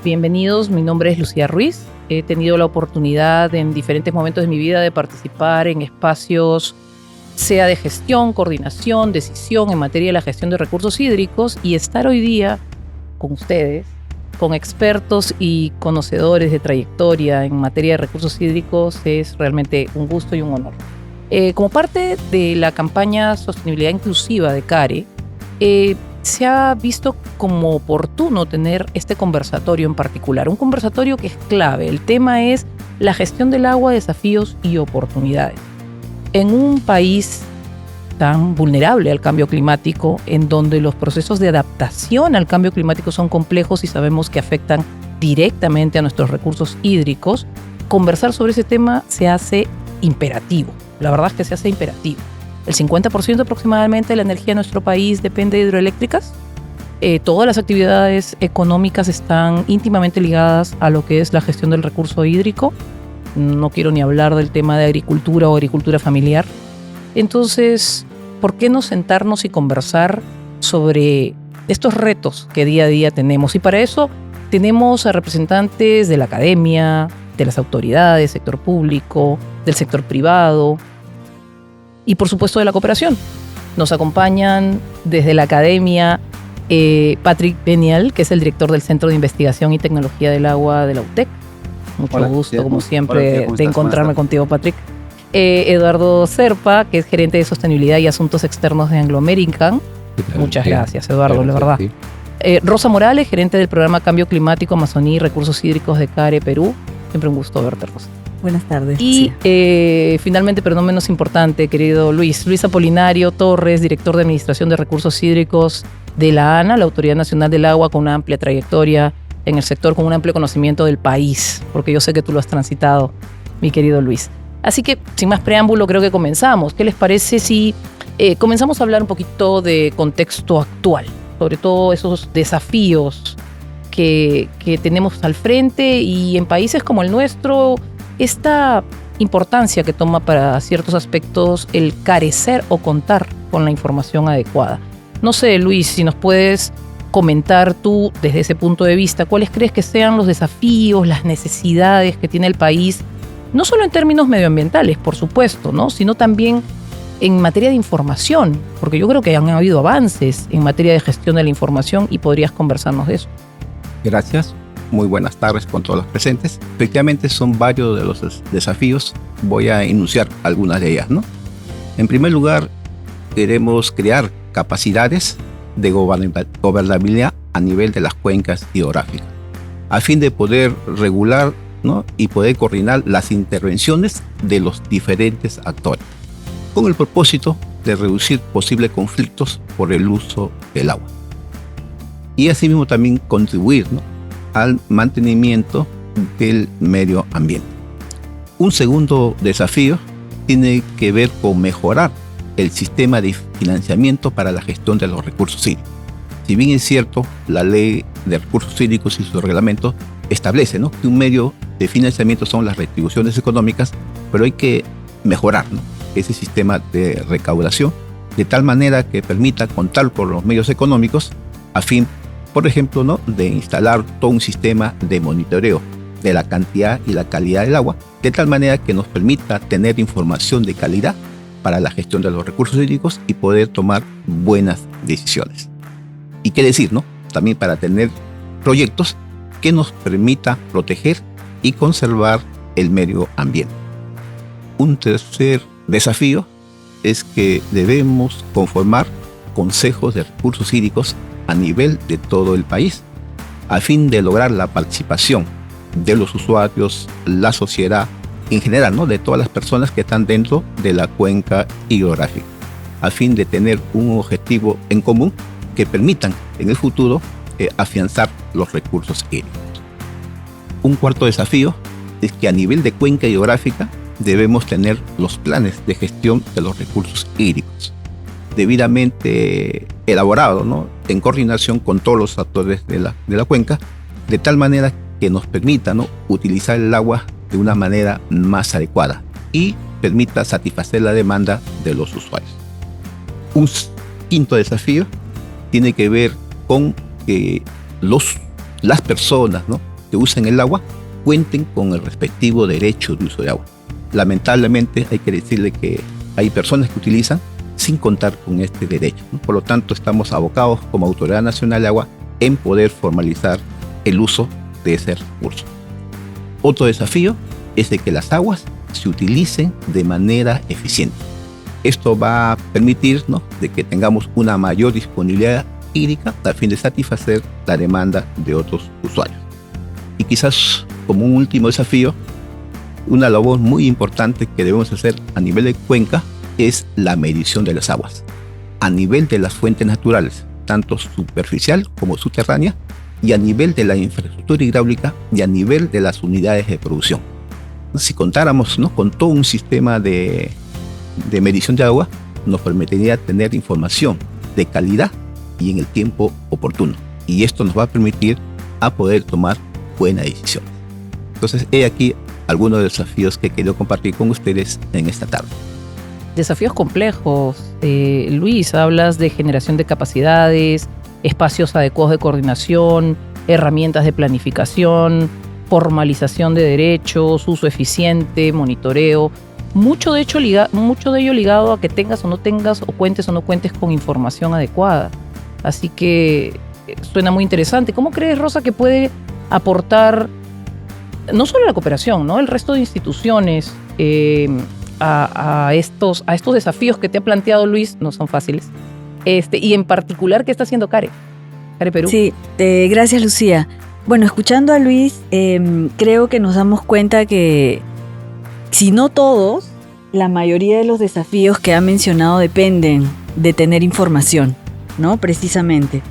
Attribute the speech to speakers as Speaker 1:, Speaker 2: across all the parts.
Speaker 1: Bienvenidos, mi nombre es Lucía Ruiz. He tenido la oportunidad en diferentes momentos de mi vida de participar en espacios, sea de gestión, coordinación, decisión en materia de la gestión de recursos hídricos, y estar hoy día con ustedes, con expertos y conocedores de trayectoria en materia de recursos hídricos, es realmente un gusto y un honor. Como parte de la campaña Sostenibilidad Inclusiva de CARE, se ha visto como oportuno tener este conversatorio en particular, un conversatorio que es clave. El tema es la gestión del agua, desafíos y oportunidades. En un país tan vulnerable al cambio climático, en donde los procesos de adaptación al cambio climático son complejos y sabemos que afectan directamente a nuestros recursos hídricos, conversar sobre ese tema se hace imperativo. La verdad es que se hace imperativo. El 50% aproximadamente de la energía de nuestro país depende de hidroeléctricas. Todas las actividades económicas están íntimamente ligadas a lo que es la gestión del recurso hídrico. No quiero ni hablar del tema de agricultura o agricultura familiar. Entonces, ¿por qué no sentarnos y conversar sobre estos retos que día a día tenemos? Y para eso tenemos a representantes de la academia, de las autoridades, sector público, del sector privado y por supuesto de la cooperación. Nos acompañan desde la academia Patrick Benial, que es el director del Centro de Investigación y Tecnología del Agua de la UTEC. Mucho gusto, como siempre, de encontrarme contigo, Patrick. Eduardo Serpa, que es gerente de Sostenibilidad y Asuntos Externos de Anglo American. Muchas gracias, Eduardo, la verdad. Rosa Morales, gerente del programa Cambio Climático, Amazonía y Recursos Hídricos de CARE Perú. Siempre un gusto verte, Rosa.
Speaker 2: Buenas tardes.
Speaker 1: Y finalmente, pero no menos importante, querido Luis Apolinario Torres, director de Administración de Recursos Hídricos de la ANA, la Autoridad Nacional del Agua, con una amplia trayectoria en el sector, con un amplio conocimiento del país, porque yo sé que tú lo has transitado, mi querido Luis. Así que, sin más preámbulo, creo que comenzamos. ¿Qué les parece si comenzamos a hablar un poquito de contexto actual, sobre todo esos desafíos que tenemos al frente, y en países como el nuestro, esta importancia que toma para ciertos aspectos el carecer o contar con la información adecuada? No sé, Luis, si nos puedes comentar tú desde ese punto de vista, ¿cuáles crees que sean los desafíos, las necesidades que tiene el país, no solo en términos medioambientales, por supuesto, ¿no?, sino también en materia de información? Porque yo creo que han habido avances en materia de gestión de la información y podrías conversarnos de eso.
Speaker 3: Gracias. Muy buenas tardes con todos los presentes. Efectivamente, son varios de los desafíos. Voy a enunciar algunas de ellas, ¿no? En primer lugar, queremos crear capacidades de gobernabilidad a nivel de las cuencas hidrográficas, a fin de poder regular, ¿no?, y poder coordinar las intervenciones de los diferentes actores, con el propósito de reducir posibles conflictos por el uso del agua. Y asimismo también contribuir, ¿no?, al mantenimiento del medio ambiente. Un segundo desafío tiene que ver con mejorar el sistema de financiamiento para la gestión de los recursos hídricos. Si bien es cierto, la Ley de Recursos Hídricos y su reglamento establece, ¿no?, que un medio de financiamiento son las retribuciones económicas, pero hay que mejorar, ¿no?, ese sistema de recaudación de tal manera que permita contar con los medios económicos a fin, por ejemplo, ¿no?, de instalar todo un sistema de monitoreo de la cantidad y la calidad del agua, de tal manera que nos permita tener información de calidad para la gestión de los recursos hídricos y poder tomar buenas decisiones. Y qué decir, ¿no?, también para tener proyectos que nos permita proteger y conservar el medio ambiente. Un tercer desafío es que debemos conformar consejos de recursos hídricos a nivel de todo el país, a fin de lograr la participación de los usuarios, la sociedad en general, ¿no?, de todas las personas que están dentro de la cuenca hidrográfica, a fin de tener un objetivo en común que permitan en el futuro afianzar los recursos hídricos. Un cuarto desafío es que a nivel de cuenca hidrográfica debemos tener los planes de gestión de los recursos hídricos debidamente elaborados, ¿no?, en coordinación con todos los actores de la cuenca, de tal manera que nos permita, ¿no?, utilizar el agua de una manera más adecuada y permita satisfacer la demanda de los usuarios. Un quinto desafío tiene que ver con que las personas, ¿no?, que usen el agua cuenten con el respectivo derecho de uso de agua. Lamentablemente hay que decirle que hay personas que utilizan sin contar con este derecho, ¿no? Por lo tanto, estamos abocados como Autoridad Nacional de Agua en poder formalizar el uso de ese recurso. Otro desafío es de que las aguas se utilicen de manera eficiente. Esto va a permitir, ¿no?, de que tengamos una mayor disponibilidad hídrica a fin de satisfacer la demanda de otros usuarios. Y quizás como un último desafío, una labor muy importante que debemos hacer a nivel de cuenca es la medición de las aguas a nivel de las fuentes naturales, tanto superficial como subterránea, y a nivel de la infraestructura hidráulica y a nivel de las unidades de producción. Si contáramos, ¿no?, con todo un sistema de medición de agua, nos permitiría tener información de calidad y en el tiempo oportuno. Y esto nos va a permitir a poder tomar buenas decisiones. Entonces, he aquí algunos de los desafíos que he querido compartir con ustedes en esta tarde.
Speaker 1: Desafíos complejos. Luis, hablas de generación de capacidades, espacios adecuados de coordinación, herramientas de planificación, formalización de derechos, uso eficiente, monitoreo. Mucho de ello ligado a que tengas o no tengas, o cuentes con información adecuada. Así que suena muy interesante. ¿Cómo crees, Rosa, que puede aportar no solo la cooperación, ¿no?, el resto de instituciones a estos desafíos que te ha planteado Luis? No son fáciles. Y en particular, ¿qué está haciendo CARE Perú?
Speaker 2: Sí, gracias, Lucía. Bueno, escuchando a Luis, creo que nos damos cuenta que, si no todos, la mayoría de los desafíos que ha mencionado dependen de tener información, ¿no? Precisamente.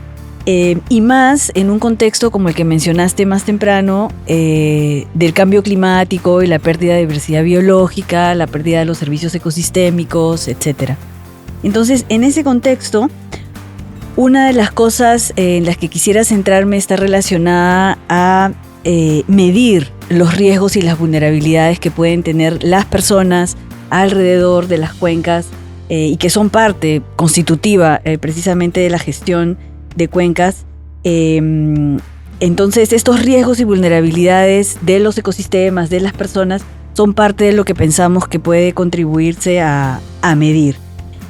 Speaker 2: Y más en un contexto como el que mencionaste más temprano, del cambio climático y la pérdida de diversidad biológica, la pérdida de los servicios ecosistémicos, etc. Entonces, en ese contexto, una de las cosas en las que quisiera centrarme está relacionada a medir los riesgos y las vulnerabilidades que pueden tener las personas alrededor de las cuencas y que son parte constitutiva precisamente de la gestión de cuencas. Entonces, estos riesgos y vulnerabilidades de los ecosistemas, de las personas, son parte de lo que pensamos que puede contribuirse a medir.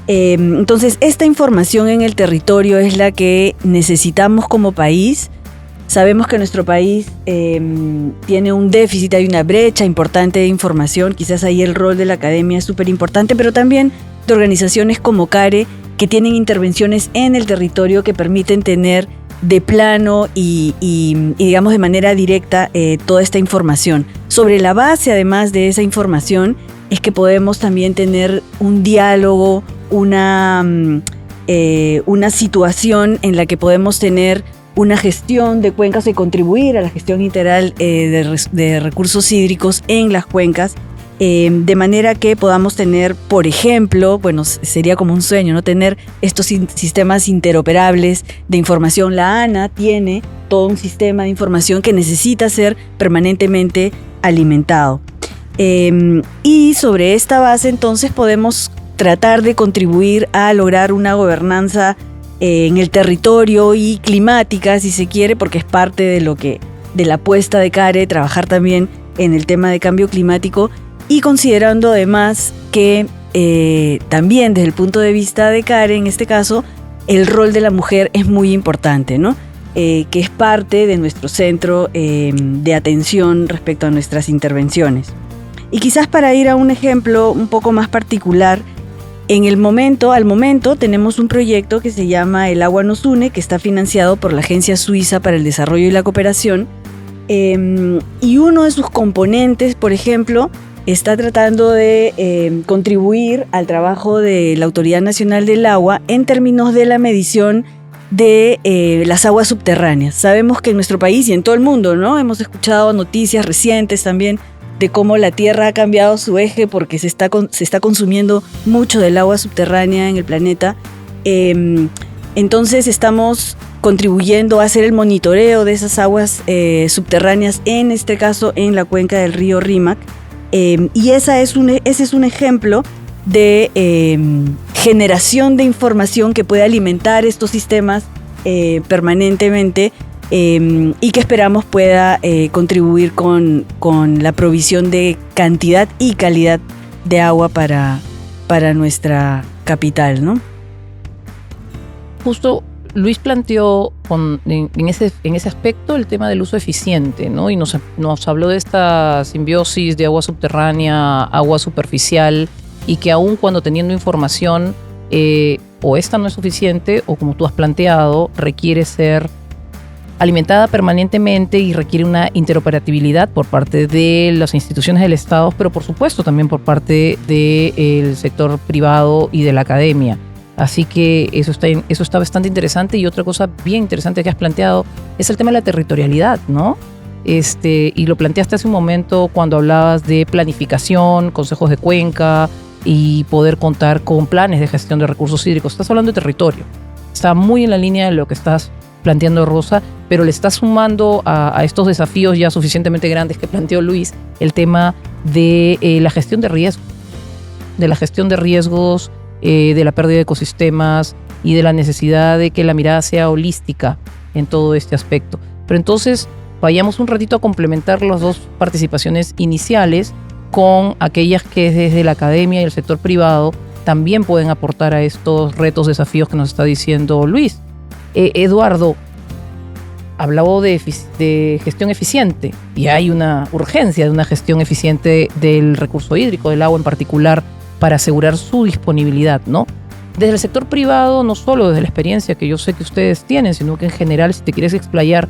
Speaker 2: Entonces, esta información en el territorio es la que necesitamos como país. Sabemos que nuestro país tiene un déficit, hay una brecha importante de información. Quizás ahí el rol de la academia es súper importante, pero también de organizaciones como CARE, que tienen intervenciones en el territorio que permiten tener de plano y digamos de manera directa toda esta información. Sobre la base, además de esa información, es que podemos también tener un diálogo, una situación en la que podemos tener una gestión de cuencas y contribuir a la gestión integral de recursos hídricos en las cuencas, de manera que podamos tener, por ejemplo, bueno, sería como un sueño, ¿no?, tener estos sistemas interoperables de información. La ANA tiene todo un sistema de información que necesita ser permanentemente alimentado. Y sobre esta base, entonces, podemos tratar de contribuir a lograr una gobernanza en el territorio y climática, si se quiere, porque es parte de la apuesta de CARE, trabajar también en el tema de cambio climático, y considerando además que también desde el punto de vista de CARE, en este caso, el rol de la mujer es muy importante, ¿no? Que es parte de nuestro centro de atención respecto a nuestras intervenciones. Y quizás para ir a un ejemplo un poco más particular, al momento tenemos un proyecto que se llama El Agua Nos Une, que está financiado por la Agencia Suiza para el Desarrollo y la Cooperación, y uno de sus componentes, por ejemplo, está tratando de contribuir al trabajo de la Autoridad Nacional del Agua en términos de la medición de las aguas subterráneas. Sabemos que en nuestro país y en todo el mundo, ¿no?, hemos escuchado noticias recientes también de cómo la Tierra ha cambiado su eje porque se está consumiendo mucho del agua subterránea en el planeta. Entonces estamos contribuyendo a hacer el monitoreo de esas aguas subterráneas, en este caso en la cuenca del río Rímac. Y ese es un ejemplo de generación de información que puede alimentar estos sistemas permanentemente y que esperamos pueda contribuir con la provisión de cantidad y calidad de agua para nuestra capital, ¿no?
Speaker 1: Justo Luis planteó en ese aspecto el tema del uso eficiente, ¿no? Y nos habló de esta simbiosis de agua subterránea, agua superficial, y que aún cuando teniendo información o esta no es suficiente, o como tú has planteado, requiere ser alimentada permanentemente y requiere una interoperabilidad por parte de las instituciones del Estado, pero por supuesto también por parte del sector privado y de la academia. Así que eso está bastante interesante. Y otra cosa bien interesante que has planteado es el tema de la territorialidad, ¿no? Y lo planteaste hace un momento cuando hablabas de planificación, consejos de cuenca y poder contar con planes de gestión de recursos hídricos. Estás hablando de territorio. Está muy en la línea de lo que estás planteando, Rosa, pero le estás sumando a estos desafíos ya suficientemente grandes que planteó Luis el tema de la gestión de riesgos, de la pérdida de ecosistemas y de la necesidad de que la mirada sea holística en todo este aspecto. Pero entonces vayamos un ratito a complementar las dos participaciones iniciales con aquellas que desde la academia y el sector privado también pueden aportar a estos retos, desafíos que nos está diciendo Luis. Eduardo, hablaba de gestión eficiente y hay una urgencia de una gestión eficiente del recurso hídrico, del agua en particular, para asegurar su disponibilidad, ¿no? Desde el sector privado, no solo desde la experiencia que yo sé que ustedes tienen, sino que en general, si te quieres explayar,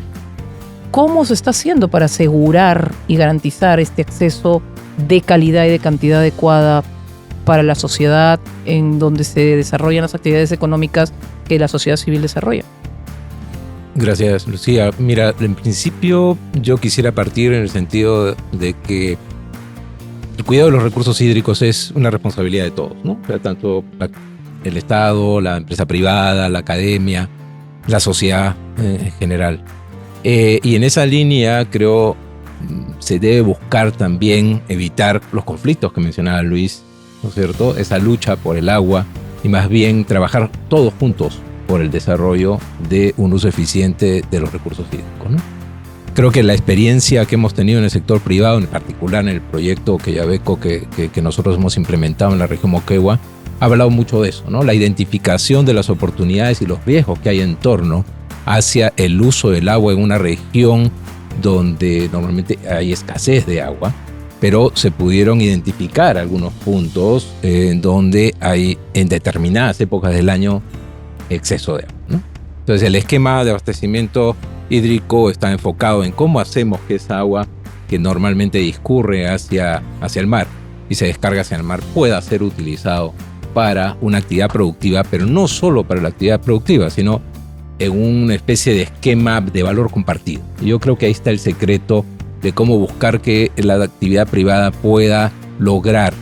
Speaker 1: ¿cómo se está haciendo para asegurar y garantizar este acceso de calidad y de cantidad adecuada para la sociedad en donde se desarrollan las actividades económicas que la sociedad civil desarrolla?
Speaker 4: Gracias, Lucía. Mira, en principio yo quisiera partir en el sentido de que el cuidado de los recursos hídricos es una responsabilidad de todos, ¿no? O sea, tanto el Estado, la empresa privada, la academia, la sociedad en general. Y en esa línea creo se debe buscar también evitar los conflictos que mencionaba Luis, ¿no es cierto? Esa lucha por el agua y más bien trabajar todos juntos por el desarrollo de un uso eficiente de los recursos hídricos, ¿no? Creo que la experiencia que hemos tenido en el sector privado, en particular en el proyecto Quellaveco que nosotros hemos implementado en la región Moquegua, ha hablado mucho de eso, ¿no? La identificación de las oportunidades y los riesgos que hay en torno hacia el uso del agua en una región donde normalmente hay escasez de agua, pero se pudieron identificar algunos puntos en donde hay en determinadas épocas del año exceso de agua, ¿no? Entonces el esquema de abastecimiento hídrico está enfocado en cómo hacemos que esa agua que normalmente discurre hacia el mar y se descarga hacia el mar pueda ser utilizado para una actividad productiva, pero no solo para la actividad productiva, sino en una especie de esquema de valor compartido. Y yo creo que ahí está el secreto de cómo buscar que la actividad privada pueda lograr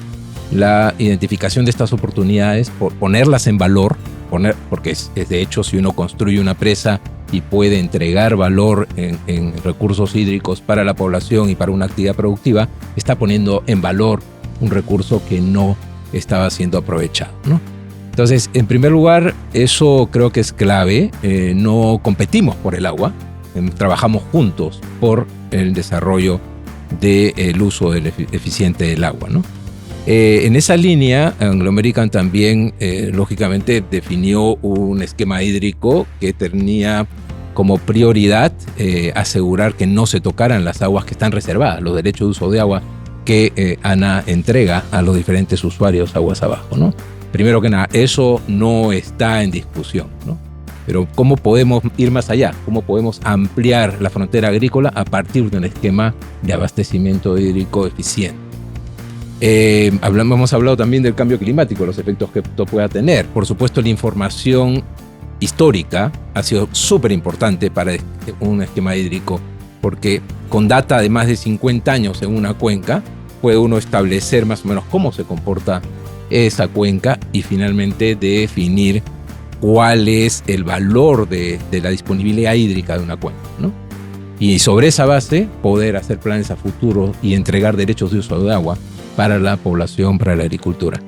Speaker 4: la identificación de estas oportunidades, ponerlas en valor, porque es de hecho, si uno construye una presa y puede entregar valor en recursos hídricos para la población y para una actividad productiva, está poniendo en valor un recurso que no estaba siendo aprovechado, ¿no? Entonces, en primer lugar, eso creo que es clave. No competimos por el agua, trabajamos juntos por el desarrollo del uso eficiente del agua, ¿no? En esa línea, Anglo American también, lógicamente, definió un esquema hídrico que tenía como prioridad asegurar que no se tocaran las aguas que están reservadas, los derechos de uso de agua que ANA entrega a los diferentes usuarios aguas abajo, ¿no? Primero que nada, eso no está en discusión, ¿no? Pero ¿cómo podemos ir más allá? ¿Cómo podemos ampliar la frontera agrícola a partir de un esquema de abastecimiento hídrico eficiente? Hemos hablado también del cambio climático, los efectos que esto pueda tener. Por supuesto, la información histórica ha sido súper importante para un esquema hídrico, porque con data de más de 50 años en una cuenca, puede uno establecer más o menos cómo se comporta esa cuenca y finalmente definir cuál es el valor de la disponibilidad hídrica de una cuenca, ¿no? Y sobre esa base poder hacer planes a futuro y entregar derechos de uso de agua para la población, para la agricultura.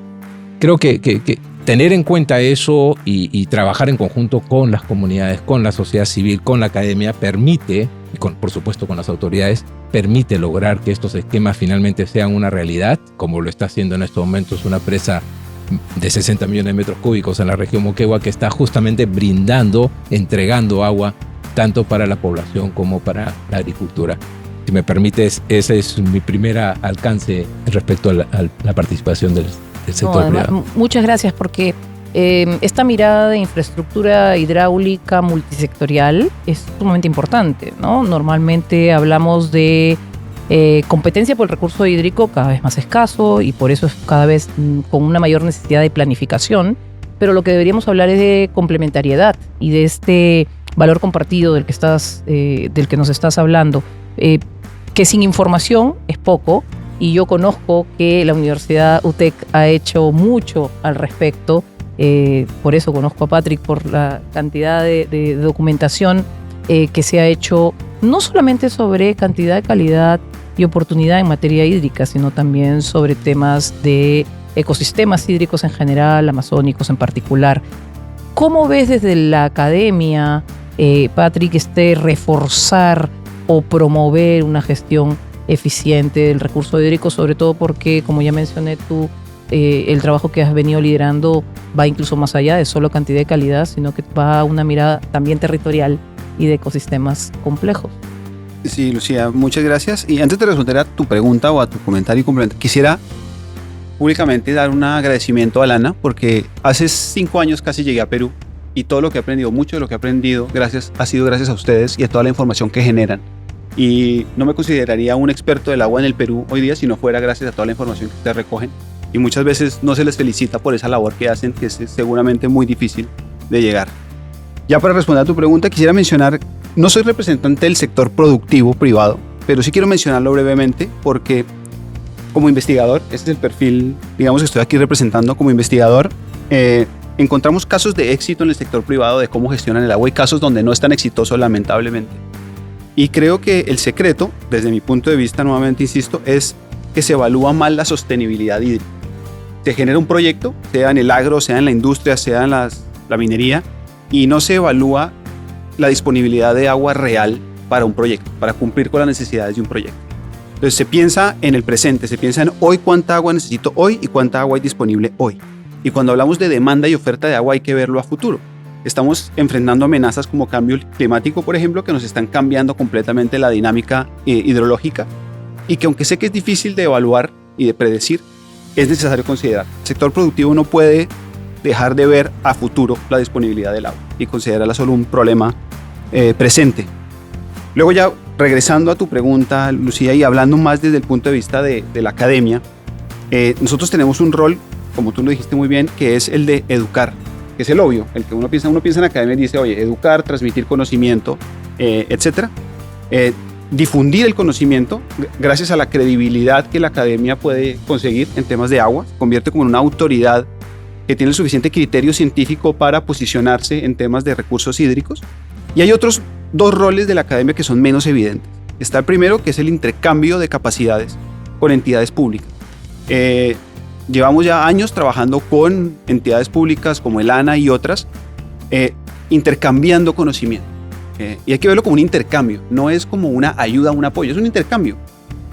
Speaker 4: Creo que tener en cuenta eso y trabajar en conjunto con las comunidades, con la sociedad civil, con la academia, permite, y por supuesto con las autoridades, permite lograr que estos esquemas finalmente sean una realidad, como lo está haciendo en estos momentos una presa de 60 millones de metros cúbicos en la región Moquegua, que está justamente brindando, entregando agua tanto para la población como para la agricultura. Si me permites, ese es mi primer alcance respecto a la participación del sector privado.
Speaker 1: Muchas gracias, porque esta mirada de infraestructura hidráulica multisectorial es sumamente importante, ¿no? Normalmente hablamos de competencia por el recurso hídrico cada vez más escaso y por eso es cada vez con una mayor necesidad de planificación, pero lo que deberíamos hablar es de complementariedad y de este valor compartido del que nos estás hablando, que sin información es poco, y yo conozco que la Universidad UTEC ha hecho mucho al respecto. Por eso conozco a Patrick, por la cantidad de documentación que se ha hecho, no solamente sobre cantidad, calidad y oportunidad en materia hídrica, sino también sobre temas de ecosistemas hídricos en general, amazónicos en particular. ¿Cómo ves desde la academia, Patrick, reforzar o promover una gestión eficiente del recurso hídrico, sobre todo porque, como ya mencioné tú, el trabajo que has venido liderando va incluso más allá de solo cantidad y calidad, sino que va a una mirada también territorial y de ecosistemas complejos?
Speaker 5: Sí, Lucía, muchas gracias. Y antes de responder a tu pregunta o a tu comentario complementario, quisiera públicamente dar un agradecimiento a Lana, porque hace 5 años casi llegué a Perú y todo lo que he aprendido, mucho de lo que he aprendido ha sido gracias a ustedes y a toda la información que generan. Y no me consideraría un experto del agua en el Perú hoy día si no fuera gracias a toda la información que ustedes recogen. Y muchas veces no se les felicita por esa labor que hacen, que es seguramente muy difícil de llegar. Ya para responder a tu pregunta, quisiera mencionar, no soy representante del sector productivo privado, pero sí quiero mencionarlo brevemente porque como investigador, este es el perfil, digamos, que estoy aquí representando como investigador, encontramos casos de éxito en el sector privado de cómo gestionan el agua y casos donde no es tan exitoso, lamentablemente. Y creo que el secreto, desde mi punto de vista, nuevamente insisto, es que se evalúa mal la sostenibilidad hídrica. Se genera un proyecto, sea en el agro, sea en la industria, sea en la minería, y no se evalúa la disponibilidad de agua real para un proyecto, para cumplir con las necesidades de un proyecto. Entonces se piensa en el presente, se piensa en hoy cuánta agua necesito hoy y cuánta agua hay disponible hoy. Y cuando hablamos de demanda y oferta de agua hay que verlo a futuro. Estamos enfrentando amenazas como cambio climático, por ejemplo, que nos están cambiando completamente la dinámica hidrológica y que aunque sé que es difícil de evaluar y de predecir, es necesario considerar. El sector productivo no puede dejar de ver a futuro la disponibilidad del agua y considerarla solo un problema presente. Luego ya regresando a tu pregunta, Lucía, y hablando más desde el punto de vista de la academia, nosotros tenemos un rol, como tú lo dijiste muy bien, que es el de educar, que es el obvio, el que uno piensa en academia y dice, oye, educar, transmitir conocimiento, etcétera. Difundir el conocimiento gracias a la credibilidad que la academia puede conseguir en temas de agua, se convierte como en una autoridad que tiene el suficiente criterio científico para posicionarse en temas de recursos hídricos. Y hay otros 2 roles de la academia que son menos evidentes. Está el primero, que es el intercambio de capacidades con entidades públicas. Llevamos ya años trabajando con entidades públicas como el ANA y otras, intercambiando conocimiento. Y hay que verlo como un intercambio, no es como una ayuda, un apoyo, es un intercambio.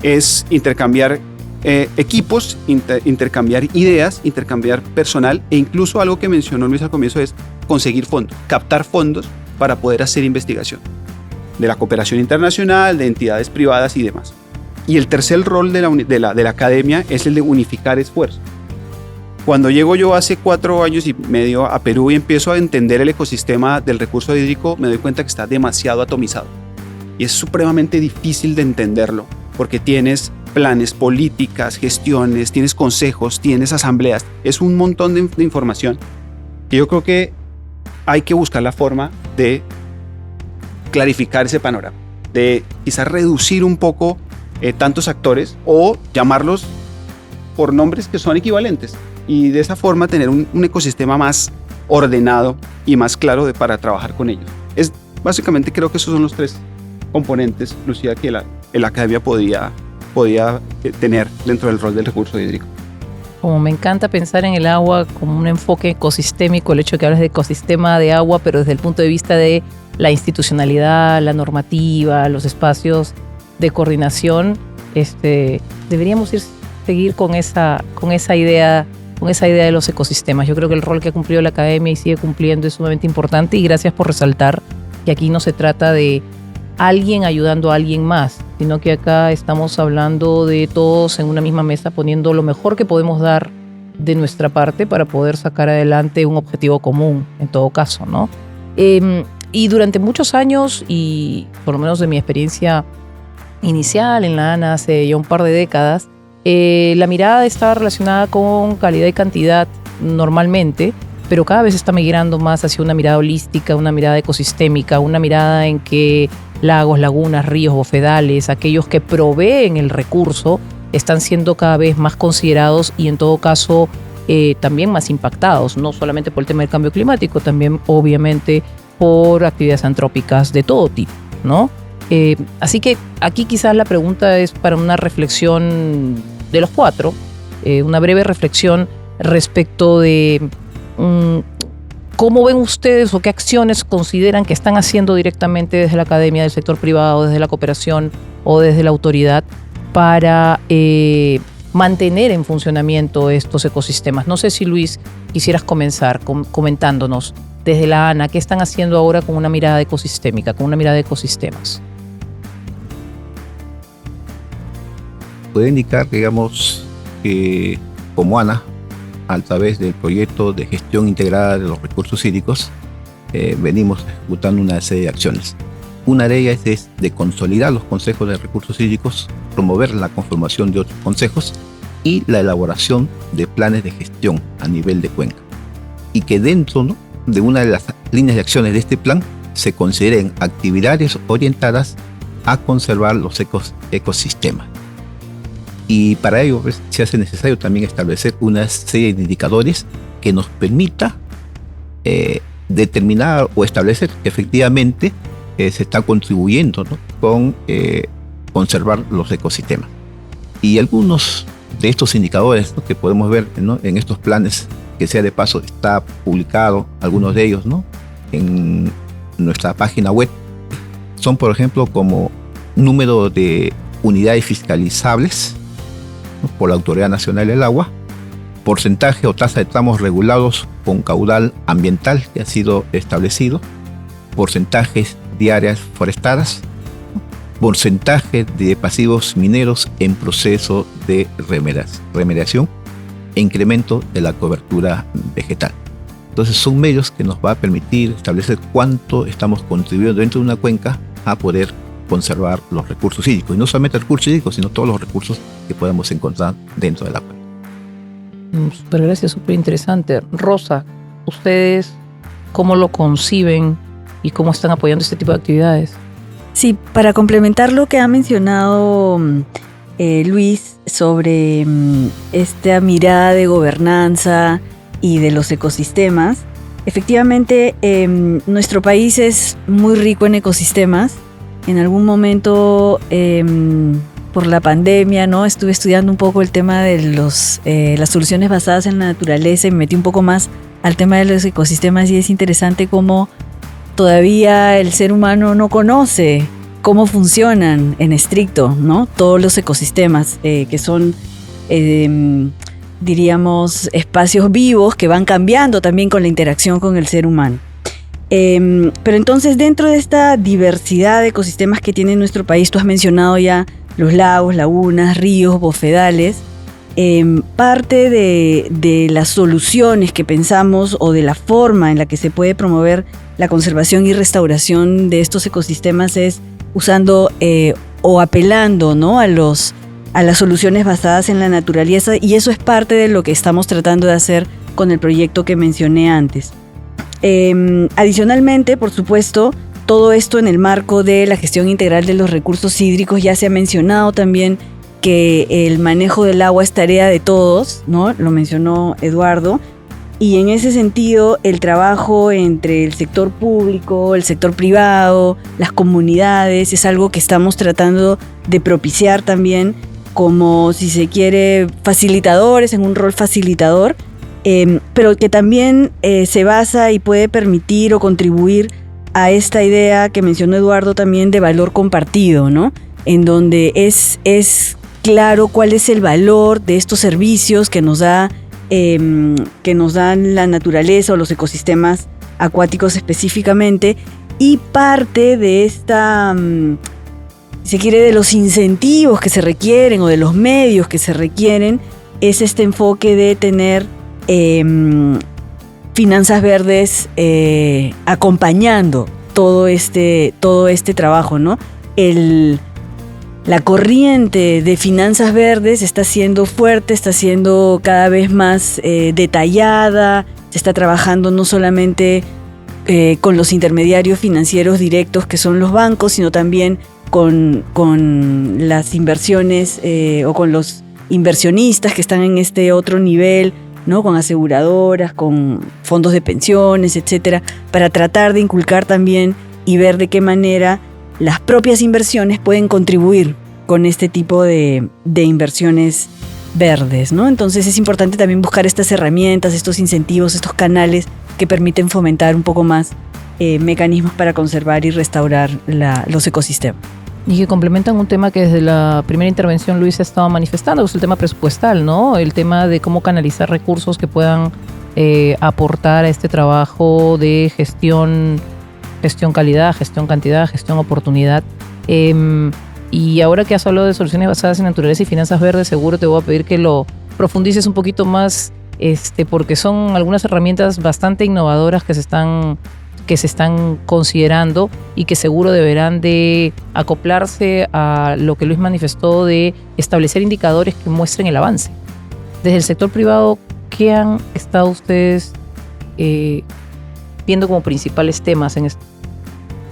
Speaker 5: Es intercambiar equipos, intercambiar ideas, intercambiar personal e incluso algo que mencionó Luis al comienzo es conseguir fondos, captar fondos para poder hacer investigación de la cooperación internacional, de entidades privadas y demás. Y el tercer rol de la academia es el de unificar esfuerzos. Cuando llego yo hace 4 años y medio a Perú y empiezo a entender el ecosistema del recurso hídrico, me doy cuenta que está demasiado atomizado. Y es supremamente difícil de entenderlo, porque tienes planes, políticas, gestiones, tienes consejos, tienes asambleas. Es un montón de información que yo creo que hay que buscar la forma de clarificar ese panorama, de quizás reducir un poco tantos actores o llamarlos por nombres que son equivalentes y de esa forma tener un ecosistema más ordenado y más claro para trabajar con ellos. Básicamente creo que esos son los 3 componentes, Lucía, que la academia podía tener dentro del rol del recurso hídrico.
Speaker 1: Como me encanta pensar en el agua como un enfoque ecosistémico, el hecho de que hablas de ecosistema de agua, pero desde el punto de vista de la institucionalidad, la normativa, los espacios de coordinación, deberíamos seguir con esa idea de los ecosistemas. Yo creo que el rol que ha cumplido la academia y sigue cumpliendo es sumamente importante, y gracias por resaltar que aquí no se trata de alguien ayudando a alguien más, sino que acá estamos hablando de todos en una misma mesa, poniendo lo mejor que podemos dar de nuestra parte para poder sacar adelante un objetivo común, en todo caso, ¿no? Y durante muchos años, y por lo menos de mi experiencia inicial en la ANA hace ya un par de décadas, la mirada estaba relacionada con calidad y cantidad normalmente, pero cada vez está migrando más hacia una mirada holística, una mirada ecosistémica, una mirada en que lagos, lagunas, ríos, bofedales, aquellos que proveen el recurso, están siendo cada vez más considerados y en todo caso también más impactados, no solamente por el tema del cambio climático, también obviamente por actividades antrópicas de todo tipo, ¿no? Así que aquí quizás la pregunta es para una reflexión de los cuatro, una breve reflexión respecto de cómo ven ustedes o qué acciones consideran que están haciendo directamente desde la academia, del sector privado, desde la cooperación o desde la autoridad para mantener en funcionamiento estos ecosistemas. No sé si, Luis, quisieras comenzar comentándonos desde la ANA qué están haciendo ahora con una mirada ecosistémica, con una mirada de ecosistemas.
Speaker 3: Puede indicar, digamos, que como ANA, a través del proyecto de gestión integrada de los recursos hídricos, venimos ejecutando una serie de acciones. Una de ellas es de consolidar los consejos de recursos hídricos, promover la conformación de otros consejos y la elaboración de planes de gestión a nivel de cuenca. Y que dentro, ¿no?, de una de las líneas de acciones de este plan se consideren actividades orientadas a conservar los ecosistemas. Y para ello pues, se hace necesario también establecer una serie de indicadores que nos permita determinar o establecer que efectivamente se está contribuyendo, ¿no?, con conservar los ecosistemas. Y algunos de estos indicadores, ¿no?, que podemos ver, ¿no?, en estos planes, que sea de paso está publicado, algunos de ellos, ¿no?, en nuestra página web, son por ejemplo como número de unidades fiscalizables, ¿no?, por la Autoridad Nacional del Agua, porcentaje o tasa de tramos regulados con caudal ambiental que ha sido establecido, porcentajes de áreas forestadas, porcentaje de pasivos mineros en proceso de remediación e incremento de la cobertura vegetal. Entonces son medios que nos va a permitir establecer cuánto estamos contribuyendo dentro de una cuenca a poder conservar los recursos hídricos, y no solamente recursos hídricos, sino todos los recursos que podemos encontrar dentro de la cuenca.
Speaker 1: Súper, gracias, súper interesante. Rosa, ¿ustedes cómo lo conciben y cómo están apoyando este tipo de actividades?
Speaker 2: Sí, para complementar lo que ha mencionado Luis sobre esta mirada de gobernanza y de los ecosistemas, efectivamente nuestro país es muy rico en ecosistemas. En algún momento, por la pandemia, ¿no?, estuve estudiando un poco el tema de las soluciones basadas en la naturaleza y me metí un poco más al tema de los ecosistemas, y es interesante cómo todavía el ser humano no conoce cómo funcionan en estricto, ¿no?, todos los ecosistemas, que son, diríamos, espacios vivos que van cambiando también con la interacción con el ser humano. Pero entonces, dentro de esta diversidad de ecosistemas que tiene nuestro país, tú has mencionado ya los lagos, lagunas, ríos, bofedales. Parte de las soluciones que pensamos, o de la forma en la que se puede promover la conservación y restauración de estos ecosistemas, es usando o apelando, ¿no?, a las soluciones basadas en la naturaleza, y eso es parte de lo que estamos tratando de hacer con el proyecto que mencioné antes. Adicionalmente, por supuesto, todo esto en el marco de la gestión integral de los recursos hídricos. Ya se ha mencionado también que el manejo del agua es tarea de todos, ¿no?, lo mencionó Eduardo, y en ese sentido el trabajo entre el sector público, el sector privado, las comunidades, es algo que estamos tratando de propiciar también, como, si se quiere, facilitadores, en un rol facilitador, pero que también se basa y puede permitir o contribuir a esta idea que mencionó Eduardo también de valor compartido, ¿no? En donde es claro cuál es el valor de estos servicios que nos dan la naturaleza o los ecosistemas acuáticos específicamente, y parte de esta, si se quiere, de los incentivos que se requieren o de los medios que se requieren, es este enfoque de tener finanzas verdes acompañando todo este trabajo, ¿no? La corriente de finanzas verdes está siendo fuerte, está siendo cada vez más detallada, se está trabajando no solamente con los intermediarios financieros directos que son los bancos, sino también con las inversiones o con los inversionistas que están en este otro nivel, ¿no? Con aseguradoras, con fondos de pensiones, etcétera, para tratar de inculcar también y ver de qué manera las propias inversiones pueden contribuir con este tipo de inversiones verdes, ¿no? Entonces es importante también buscar estas herramientas, estos incentivos, estos canales que permiten fomentar un poco más mecanismos para conservar y restaurar los ecosistemas.
Speaker 1: Y que complementan un tema que desde la primera intervención Luis ha estado manifestando, que es el tema presupuestal, ¿no? El tema de cómo canalizar recursos que puedan aportar a este trabajo de gestión calidad, gestión cantidad, gestión oportunidad. Y ahora que has hablado de soluciones basadas en naturaleza y finanzas verdes, seguro te voy a pedir que lo profundices un poquito más, porque son algunas herramientas bastante innovadoras que se están considerando y que seguro deberán de acoplarse a lo que Luis manifestó de establecer indicadores que muestren el avance. Desde el sector privado, ¿qué han estado ustedes viendo como principales temas en esto?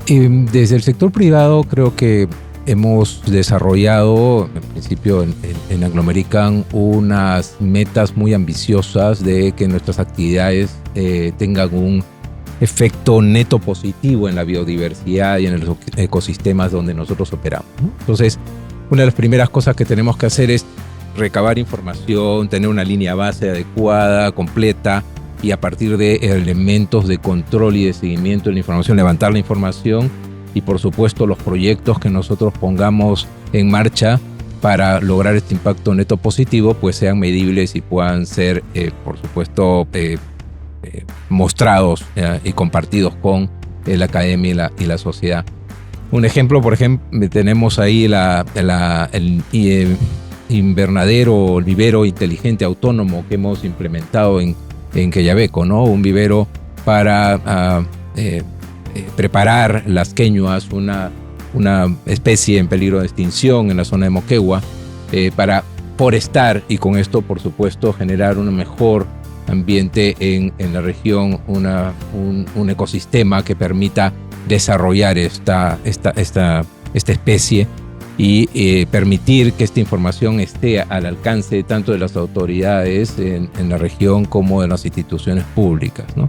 Speaker 4: Desde el sector privado creo que hemos desarrollado, en principio en Anglo American, unas metas muy ambiciosas de que nuestras actividades tengan un efecto neto positivo en la biodiversidad y en los ecosistemas donde nosotros operamos, ¿no? Entonces, una de las primeras cosas que tenemos que hacer es recabar información, tener una línea base adecuada, completa, y a partir de elementos de control y de seguimiento de la información, levantar la información y, por supuesto, los proyectos que nosotros pongamos en marcha para lograr este impacto neto positivo, pues sean medibles y puedan ser, por supuesto, mostrados y compartidos con la academia y la sociedad. Un ejemplo, por ejemplo, tenemos ahí el invernadero, el vivero inteligente autónomo que hemos implementado en Quellaveco, ¿no? Un vivero para preparar las queñuas, una especie en peligro de extinción en la zona de Moquegua, para forestar y con esto, por supuesto, generar un mejor ambiente en la región, un ecosistema que permita desarrollar esta especie y permitir que esta información esté al alcance tanto de las autoridades en la región como de las instituciones públicas, ¿no?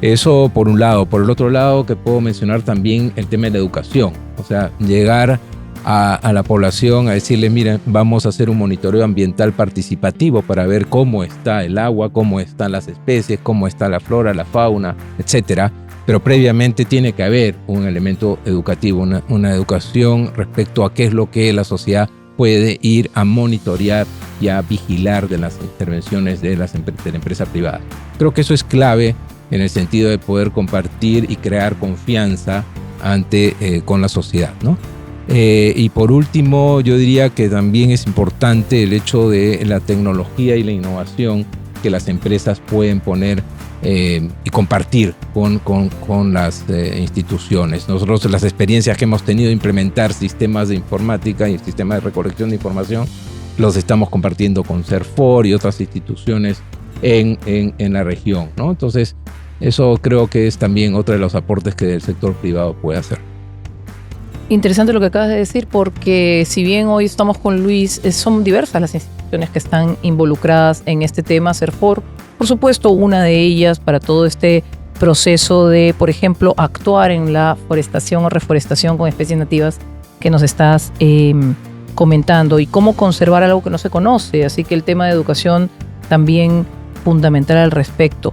Speaker 4: Eso por un lado. Por el otro lado, que puedo mencionar también el tema de la educación. O sea, llegar a la población a decirle, miren, vamos a hacer un monitoreo ambiental participativo para ver cómo está el agua, cómo están las especies, cómo está la flora, la fauna, etcétera. Pero previamente tiene que haber un elemento educativo, una educación respecto a qué es lo que la sociedad puede ir a monitorear y a vigilar de las intervenciones de la empresa privada. Creo que eso es clave en el sentido de poder compartir y crear confianza con la sociedad, ¿no? Y por último, yo diría que también es importante el hecho de la tecnología y la innovación que las empresas pueden poner y compartir con las instituciones. Nosotros, las experiencias que hemos tenido de implementar sistemas de informática y sistemas de recolección de información, los estamos compartiendo con CERFOR y otras instituciones en la región, ¿no? Entonces, eso creo que es también otro de los aportes que el sector privado puede hacer.
Speaker 1: Interesante lo que acabas de decir, porque si bien hoy estamos con Luis, son diversas las instituciones que están involucradas en este tema. CERFOR, por supuesto, una de ellas para todo este proceso de, por ejemplo, actuar en la forestación o reforestación con especies nativas que nos estás comentando, y cómo conservar algo que no se conoce. Así que el tema de educación también fundamental al respecto.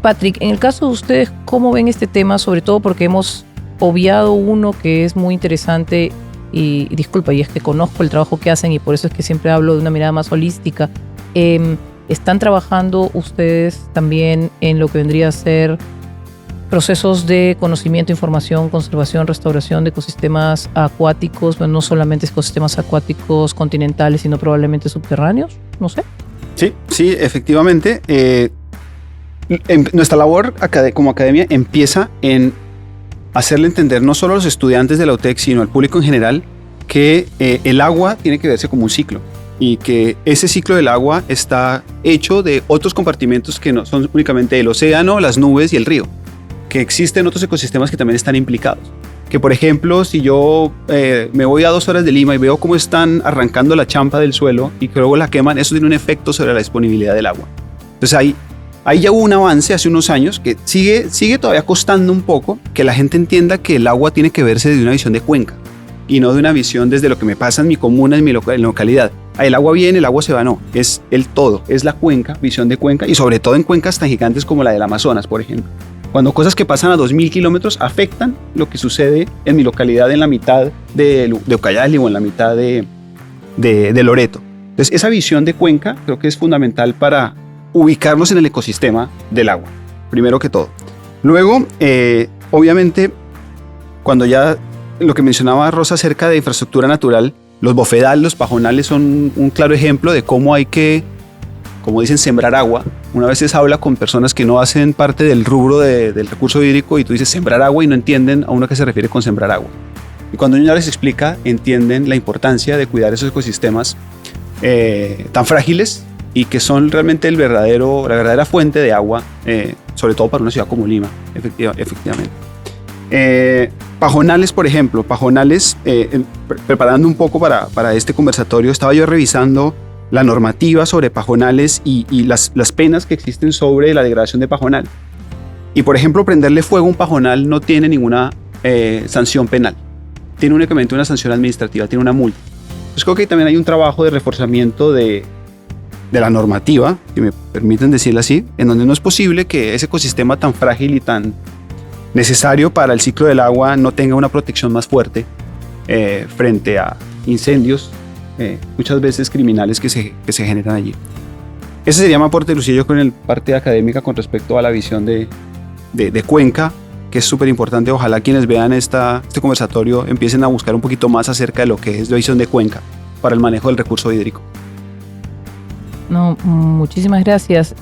Speaker 1: Patrick, en el caso de ustedes, ¿cómo ven este tema? Sobre todo porque hemos obviado uno que es muy interesante y disculpa, y es que conozco el trabajo que hacen y por eso es que siempre hablo de una mirada más holística. ¿Están trabajando ustedes también en lo que vendría a ser procesos de conocimiento, información, conservación, restauración de ecosistemas acuáticos, no solamente ecosistemas acuáticos continentales, sino probablemente subterráneos? No sé.
Speaker 5: Sí, efectivamente. Nuestra labor como academia empieza en hacerle entender no solo a los estudiantes de la UTEC, sino al público en general, que el agua tiene que verse como un ciclo y que ese ciclo del agua está hecho de otros compartimentos que no son únicamente el océano, las nubes y el río, que existen otros ecosistemas que también están implicados. Que por ejemplo, si yo me voy a 2 horas de Lima y veo cómo están arrancando la champa del suelo y que luego la queman, eso tiene un efecto sobre la disponibilidad del agua. Entonces ahí ya hubo un avance hace unos años que sigue todavía costando un poco que la gente entienda que el agua tiene que verse desde una visión de cuenca y no de una visión desde lo que me pasa en mi comuna, en mi localidad. El agua viene, el agua se va, no. Es el todo, es la cuenca, visión de cuenca, y sobre todo en cuencas tan gigantes como la del Amazonas, por ejemplo. Cuando cosas que pasan a 2000 kilómetros afectan lo que sucede en mi localidad en la mitad de Ucayali o en la mitad de Loreto. Entonces esa visión de cuenca creo que es fundamental para ubicarnos en el ecosistema del agua, primero que todo. Luego, obviamente, cuando ya lo que mencionaba Rosa acerca de infraestructura natural, los bofedales, los pajonales son un claro ejemplo de cómo hay que, como dicen, sembrar agua. Una vez se habla con personas que no hacen parte del rubro del recurso hídrico y tú dices sembrar agua y no entienden a uno a qué se refiere con sembrar agua. Y cuando uno ya les explica, entienden la importancia de cuidar esos ecosistemas tan frágiles y que son realmente la verdadera fuente de agua, sobre todo para una ciudad como Lima, efectivamente. Pajonales, por ejemplo, preparando un poco para este conversatorio, estaba yo revisando la normativa sobre pajonales y las penas que existen sobre la degradación de pajonal. Y, por ejemplo, prenderle fuego a un pajonal no tiene ninguna sanción penal, tiene únicamente una sanción administrativa, tiene una multa. Entonces creo que también hay un trabajo de reforzamiento de la normativa, si me permiten decirlo así, en donde no es posible que ese ecosistema tan frágil y tan necesario para el ciclo del agua no tenga una protección más fuerte frente a incendios, muchas veces criminales que se generan allí. Ese sería mi aporte, Lucía, yo con el parte académica con respecto a la visión de Cuenca, que es súper importante. Ojalá quienes vean este conversatorio empiecen a buscar un poquito más acerca de lo que es la visión de Cuenca para el manejo del recurso hídrico.
Speaker 1: No, muchísimas gracias.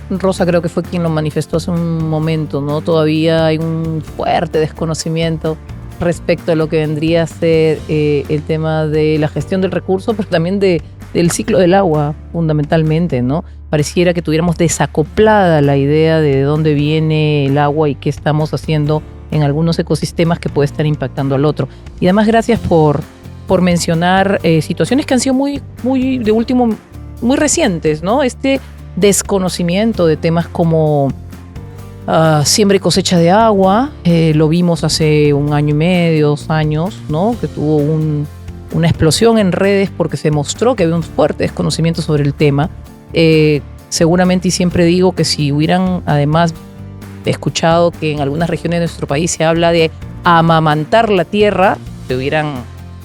Speaker 1: Rosa creo que fue quien lo manifestó hace un momento, ¿no? Todavía hay un fuerte desconocimiento respecto a lo que vendría a ser el tema de la gestión del recurso, pero también del ciclo del agua, fundamentalmente, ¿no? Pareciera que tuviéramos desacoplada la idea de dónde viene el agua y qué estamos haciendo en algunos ecosistemas que puede estar impactando al otro. Y además, gracias por mencionar situaciones que han sido muy recientes, ¿no? Desconocimiento de temas como siembra y cosecha de agua, lo vimos hace 1 año y medio, 2 años, ¿no? Que tuvo una explosión en redes porque se mostró que había un fuerte desconocimiento sobre el tema. Seguramente, y siempre digo que si hubieran además escuchado que en algunas regiones de nuestro país se habla de amamantar la tierra, se hubieran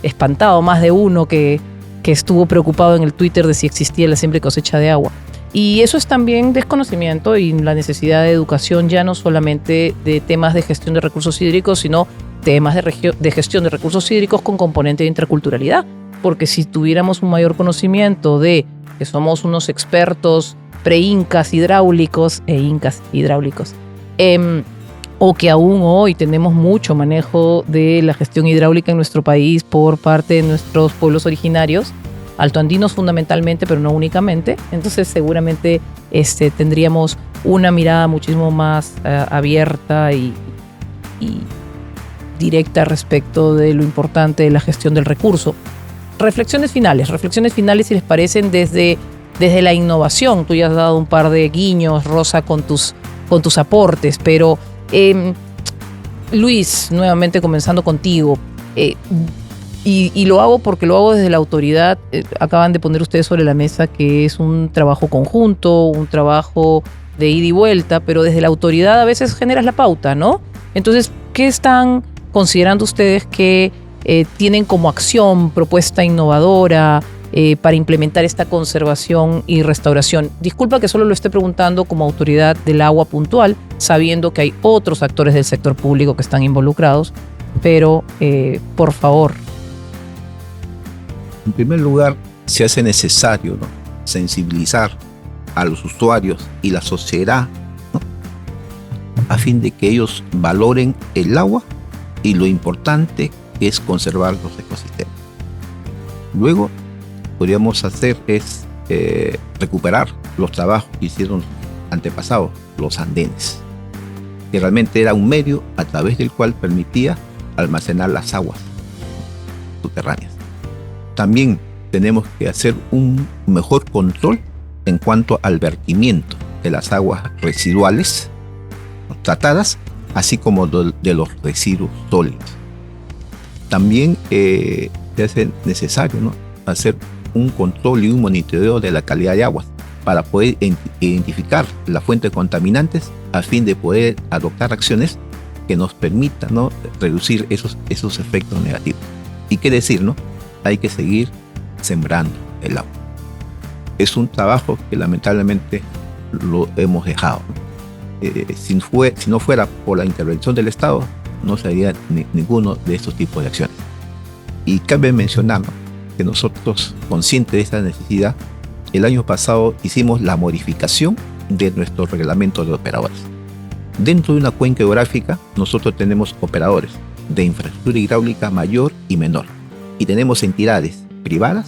Speaker 1: espantado más de uno que estuvo preocupado en el Twitter de si existía la siembra y cosecha de agua. Y eso es también desconocimiento y la necesidad de educación, ya no solamente de temas de gestión de recursos hídricos, sino temas de gestión de recursos hídricos con componente de interculturalidad. Porque si tuviéramos un mayor conocimiento de que somos unos expertos pre-incas hidráulicos e incas hidráulicos, o que aún hoy tenemos mucho manejo de la gestión hidráulica en nuestro país por parte de nuestros pueblos originarios, altoandinos fundamentalmente, pero no únicamente, entonces seguramente tendríamos una mirada muchísimo más abierta y directa respecto de lo importante de la gestión del recurso. Reflexiones finales, si les parecen, desde la innovación. Tú ya has dado un par de guiños, Rosa, con tus aportes, pero Luis, nuevamente comenzando contigo, Y lo hago porque lo hago desde la autoridad. Acaban de poner ustedes sobre la mesa que es un trabajo conjunto, un trabajo de ida y vuelta, pero desde la autoridad a veces generas la pauta, ¿no? Entonces, ¿qué están considerando ustedes que tienen como acción, propuesta innovadora para implementar esta conservación y restauración? Disculpa que solo lo esté preguntando como autoridad del agua puntual, sabiendo que hay otros actores del sector público que están involucrados, pero por favor.
Speaker 3: En primer lugar, se hace necesario, ¿no?, sensibilizar a los usuarios y la sociedad, ¿no?, a fin de que ellos valoren el agua y lo importante que es conservar los ecosistemas. Luego, podríamos hacer es recuperar los trabajos que hicieron antepasados, los andenes, que realmente era un medio a través del cual permitía almacenar las aguas subterráneas. También tenemos que hacer un mejor control en cuanto al vertimiento de las aguas residuales tratadas, así como de los residuos sólidos. También se hace necesario, ¿no?, hacer un control y un monitoreo de la calidad de aguas para poder identificar las fuentes contaminantes a fin de poder adoptar acciones que nos permitan, ¿no?, reducir esos efectos negativos. ¿Y qué decir, no? Hay que seguir sembrando el agua. Es un trabajo que lamentablemente lo hemos dejado, ¿no? Si no fuera por la intervención del Estado, no se haría ninguno de estos tipos de acciones. Y cabe mencionar, ¿no?, que nosotros, conscientes de esta necesidad, el año pasado hicimos la modificación de nuestro reglamento de operadores. Dentro de una cuenca hidrográfica, nosotros tenemos operadores de infraestructura hidráulica mayor y menor. Y tenemos entidades privadas,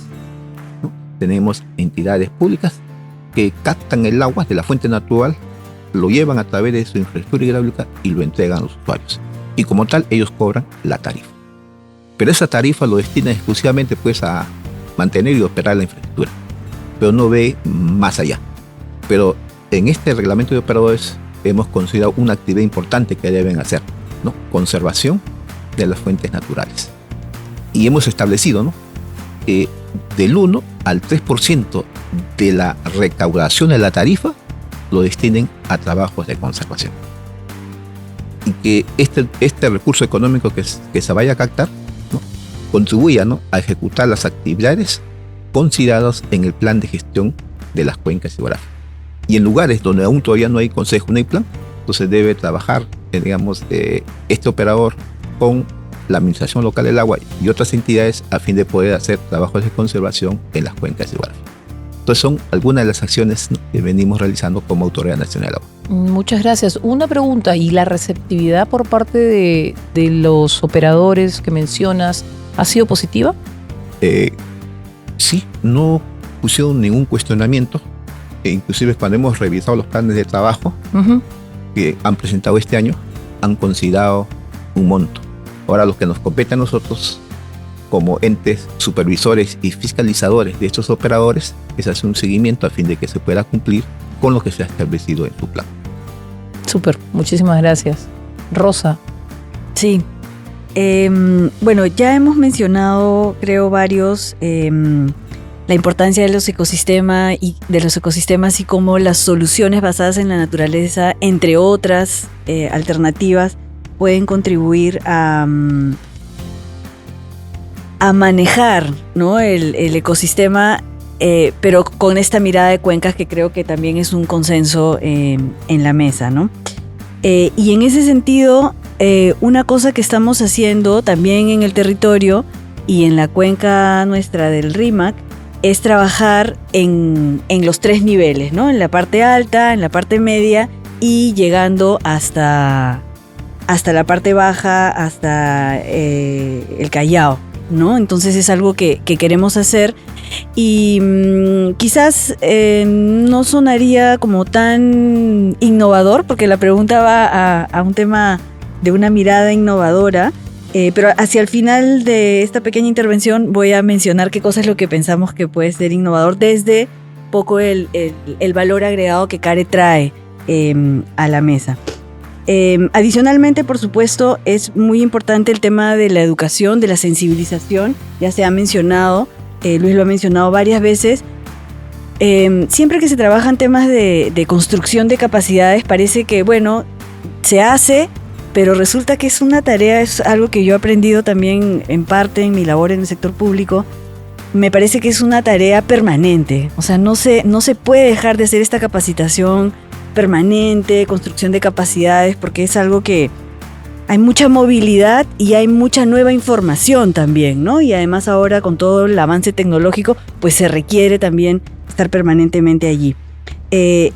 Speaker 3: ¿no?, tenemos entidades públicas que captan el agua de la fuente natural, lo llevan a través de su infraestructura hidráulica y lo entregan a los usuarios. Y como tal, ellos cobran la tarifa. Pero esa tarifa lo destina exclusivamente pues a mantener y operar la infraestructura, pero no ve más allá. Pero en este reglamento de operadores hemos considerado una actividad importante que deben hacer, ¿no?, conservación de las fuentes naturales. Y hemos establecido, ¿no?, que del 1 al 3% de la recaudación de la tarifa lo destinen a trabajos de conservación. Y que este recurso económico que se vaya a captar, ¿no?, contribuya, ¿no?, a ejecutar las actividades consideradas en el plan de gestión de las cuencas hidrográficas. Y en lugares donde aún todavía no hay consejo, no hay plan, entonces debe trabajar, este operador con la Administración Local del Agua y otras entidades a fin de poder hacer trabajos de conservación en las cuencas hidrográficas. Entonces son algunas de las acciones, ¿no?, que venimos realizando como Autoridad Nacional del Agua.
Speaker 1: Muchas gracias. Una pregunta, ¿y la receptividad por parte de los operadores que mencionas ha sido positiva?
Speaker 3: Sí, no pusieron ningún cuestionamiento. Inclusive cuando hemos revisado los planes de trabajo que han presentado este año, han considerado un monto. Ahora lo que nos compete a nosotros como entes supervisores y fiscalizadores de estos operadores es hacer un seguimiento a fin de que se pueda cumplir con lo que se ha establecido en su plan.
Speaker 1: Súper, muchísimas gracias. Rosa.
Speaker 2: Sí. Bueno, ya hemos mencionado, creo, varios, la importancia de los ecosistemas y cómo las soluciones basadas en la naturaleza, entre otras alternativas, pueden contribuir a manejar, ¿no?, el ecosistema, pero con esta mirada de cuencas que creo que también es un consenso en la mesa, ¿no? Y en ese sentido, una cosa que estamos haciendo también en el territorio y en la cuenca nuestra del RIMAC es trabajar en los 3 niveles, ¿no? En la parte alta, en la parte media y llegando hasta la parte baja, hasta el Callao, ¿no? Entonces es algo que queremos hacer y quizás no sonaría como tan innovador, porque la pregunta va a un tema de una mirada innovadora, pero hacia el final de esta pequeña intervención voy a mencionar qué cosa es lo que pensamos que puede ser innovador desde poco el valor agregado que CARE trae a la mesa. Adicionalmente, por supuesto, es muy importante el tema de la educación, de la sensibilización. Ya se ha mencionado, Luis lo ha mencionado varias veces. Siempre que se trabajan temas de construcción de capacidades, parece que, bueno, se hace, pero resulta que es una tarea, es algo que yo he aprendido también en parte en mi labor en el sector público. Me parece que es una tarea permanente. O sea, no se puede dejar de hacer esta capacitación permanente, construcción de capacidades, porque es algo que hay mucha movilidad y hay mucha nueva información también, ¿no? Y además ahora con todo el avance tecnológico, pues se requiere también estar permanentemente allí.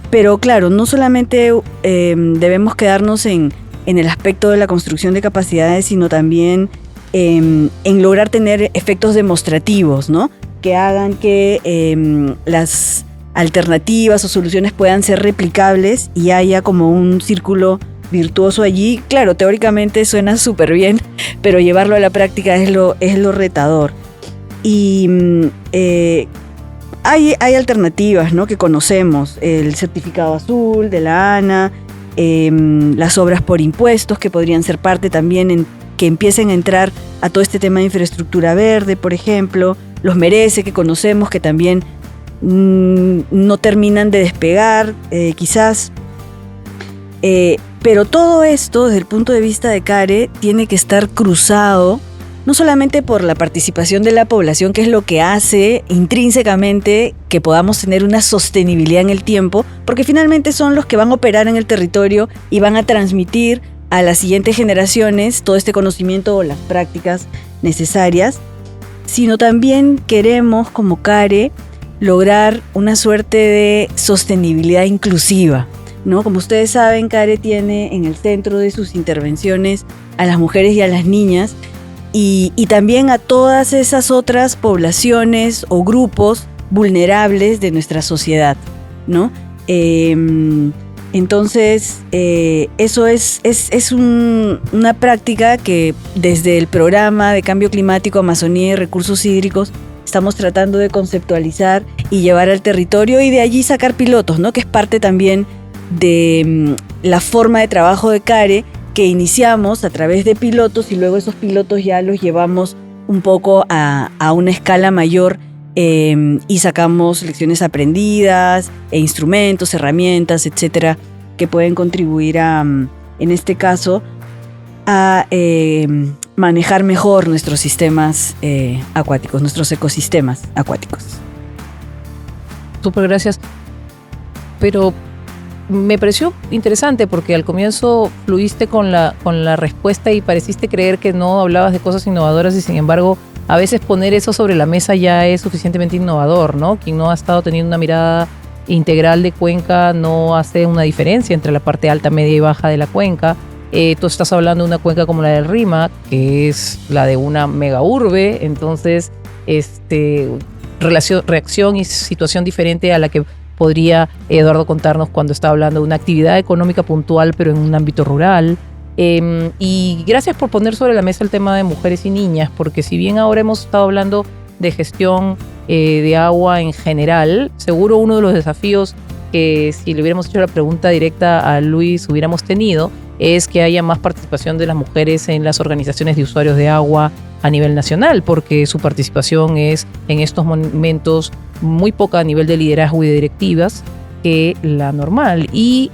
Speaker 2: Pero claro, no solamente debemos quedarnos en el aspecto de la construcción de capacidades, sino también en lograr tener efectos demostrativos, ¿no? Que hagan que las alternativas o soluciones puedan ser replicables y haya como un círculo virtuoso allí. Claro, teóricamente suena súper bien, pero llevarlo a la práctica es lo retador. Y hay alternativas, ¿no? Que conocemos, el certificado azul de la ANA, las obras por impuestos que podrían ser parte también que empiecen a entrar a todo este tema de infraestructura verde, por ejemplo, los Merece que conocemos que también no terminan de despegar, quizás. Pero todo esto, desde el punto de vista de CARE, tiene que estar cruzado, no solamente por la participación de la población, que es lo que hace intrínsecamente que podamos tener una sostenibilidad en el tiempo, porque finalmente son los que van a operar en el territorio y van a transmitir a las siguientes generaciones todo este conocimiento o las prácticas necesarias, sino también queremos, como CARE, lograr una suerte de sostenibilidad inclusiva, ¿no? Como ustedes saben, CARE tiene en el centro de sus intervenciones a las mujeres y a las niñas y también a todas esas otras poblaciones o grupos vulnerables de nuestra sociedad, ¿no? Entonces, eso es una práctica que desde el programa de cambio climático, Amazonía y recursos hídricos estamos tratando de conceptualizar y llevar al territorio y de allí sacar pilotos, ¿no? Que es parte también de la forma de trabajo de CARE que iniciamos a través de pilotos y luego esos pilotos ya los llevamos un poco a una escala mayor y sacamos lecciones aprendidas, instrumentos, herramientas, etcétera, que pueden contribuir en este caso, a manejar mejor nuestros sistemas acuáticos, nuestros ecosistemas acuáticos.
Speaker 1: Súper, gracias. Pero me pareció interesante porque al comienzo fluiste con la respuesta y pareciste creer que no hablabas de cosas innovadoras y sin embargo a veces poner eso sobre la mesa ya es suficientemente innovador, ¿no? Quien no ha estado teniendo una mirada integral de cuenca no hace una diferencia entre la parte alta, media y baja de la cuenca. Tú estás hablando de una cuenca como la del Rímac, que es la de una mega urbe, entonces reacción y situación diferente a la que podría Eduardo contarnos cuando está hablando de una actividad económica puntual pero en un ámbito rural. Y gracias por poner sobre la mesa el tema de mujeres y niñas, porque si bien ahora hemos estado hablando de gestión de agua en general, seguro uno de los desafíos que si le hubiéramos hecho la pregunta directa a Luis hubiéramos tenido es que haya más participación de las mujeres en las organizaciones de usuarios de agua a nivel nacional, porque su participación es en estos momentos muy poca a nivel de liderazgo y de directivas que la normal. Y